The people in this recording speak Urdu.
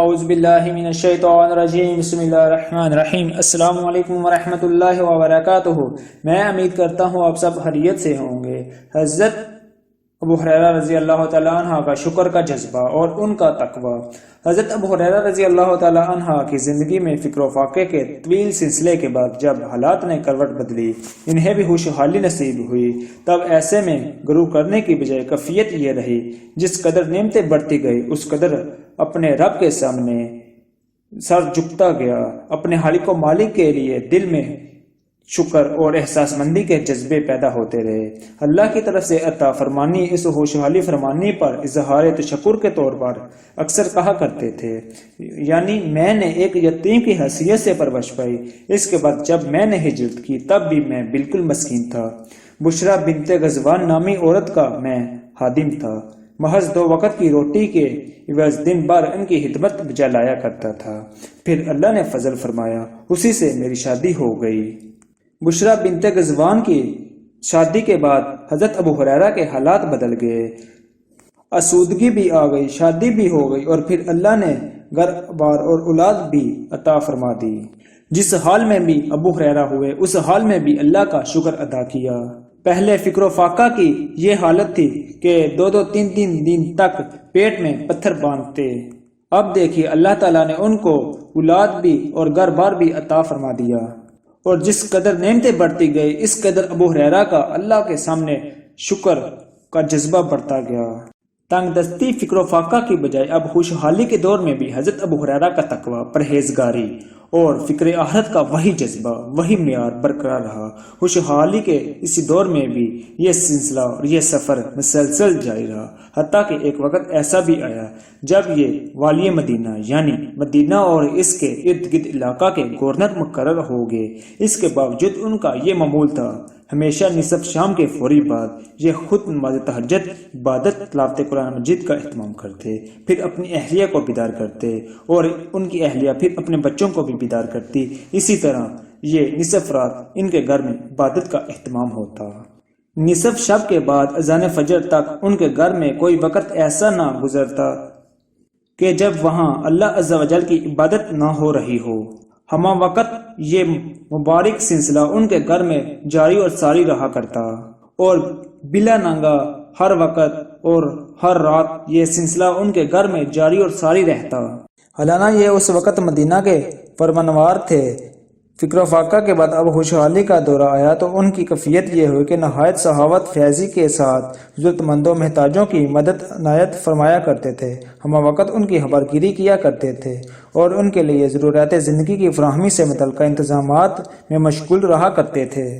اعوذ باللہ من الشیطان الرجیم بسم اللہ الرحمن الرحیم السلام علیکم ورحمۃ اللہ وبرکاتہ۔ میں امید کرتا ہوں آپ سب خیریت سے ہوں گے۔ حضرت ابو ہریرہ رضی اللہ تعالیٰ عنہ کا شکر کا جذبہ اور ان کا تقوی۔ حضرت ابو ہریرہ رضی اللہ تعالیٰ عنہ کی زندگی میں فکر و فاقے کے طویل سلسلے کے بعد جب حالات نے کروٹ بدلی، انہیں بھی ہوش حالی نصیب ہوئی، تب ایسے میں غرور کرنے کی بجائے کیفیت یہ رہی جس قدر نعمتیں بڑھتی گئی اس قدر اپنے رب کے سامنے سر جھکتا گیا۔ اپنے خالق و مالک کے لیے دل میں شکر اور احساس مندی کے جذبے پیدا ہوتے رہے۔ اللہ کی طرف سے عطا فرمانی اس ہوشحالی فرمانی پر اظہار تشکر کے طور پر اکثر کہا کرتے تھے، یعنی میں نے ایک یتیم کی حیثیت سے پرورش پائی۔ اس کے بعد جب میں نے ہجرت کی تب بھی میں بالکل مسکین تھا۔ بشرا بنت غزوان نامی عورت کا میں خادم تھا، محض 2 وقت کی روٹی کے عوض دن بھر ان کی خدمت بجا لایا کرتا تھا۔ پھر اللہ نے فضل فرمایا، اسی سے میری شادی ہو گئی۔ بشرا بنت غزوان کی شادی کے بعد حضرت ابو ہریرہ کے حالات بدل گئے، آسودگی بھی آ گئی، شادی بھی ہو گئی، اور پھر اللہ نے گھر بار اور اولاد بھی عطا فرما دی۔ جس حال میں بھی ابو ہریرہ ہوئے اس حال میں بھی اللہ کا شکر ادا کیا۔ پہلے فکر و فاقہ کی یہ حالت تھی کہ 2 3 دن تک پیٹ میں پتھر باندھتے، اب دیکھیے اللہ تعالیٰ نے ان کو اولاد بھی اور گھر بار بھی عطا فرما دیا، اور جس قدر نعمتیں بڑھتی گئی اس قدر ابو ہریرہ کا اللہ کے سامنے شکر کا جذبہ بڑھتا گیا۔ تنگ دستی فکر و فاقہ کی بجائے اب خوشحالی کے دور میں بھی حضرت ابو ہریرہ کا تقوی، پرہیزگاری اور فکر آخرت کا وہی جذبہ، وہی معیار برقرار رہا۔ خوشحالی کے اسی دور میں بھی یہ سلسلہ اور یہ سفر مسلسل جاری رہا، حتیٰ کہ ایک وقت ایسا بھی آیا جب یہ والی مدینہ یعنی مدینہ اور اس کے ارد گرد علاقہ کے گورنر مقرر ہو گئے۔ اس کے باوجود ان کا یہ معمول تھا ہمیشہ نصف شام کے فوری بعد یہ خود نماز تہجد، عبادت، تلاوت قرآن مجید کا اہتمام کرتے، پھر اپنی اہلیہ کو بیدار کرتے اور ان کی اہلیہ پھر اپنے بچوں کو بھی بیدار کرتی۔ اسی طرح یہ نصف رات ان کے گھر میں عبادت کا اہتمام ہوتا۔ نصف شب کے بعد اذان فجر تک ان کے گھر میں کوئی وقت ایسا نہ گزرتا کہ جب وہاں اللہ عز و جل کی عبادت نہ ہو رہی ہو۔ ہمہ وقت یہ مبارک سلسلہ ان کے گھر میں جاری اور ساری رہا کرتا، اور بلا ننگا ہر وقت اور ہر رات یہ سلسلہ ان کے گھر میں جاری اور ساری رہتا۔ حالانہ یہ اس وقت مدینہ کے فرمانوار تھے۔ فکر و فاقہ کے بعد اب خوشحالی کا دورہ آیا تو ان کی کیفیت یہ ہوئی کہ نہایت سخاوت فیضی کے ساتھ ضرورت مندوں محتاجوں کی مدد عنایت فرمایا کرتے تھے، ہمہ وقت ان کی خبرگیری کیا کرتے تھے اور ان کے لیے ضروریات زندگی کی فراہمی سے متعلقہ انتظامات میں مشغول رہا کرتے تھے۔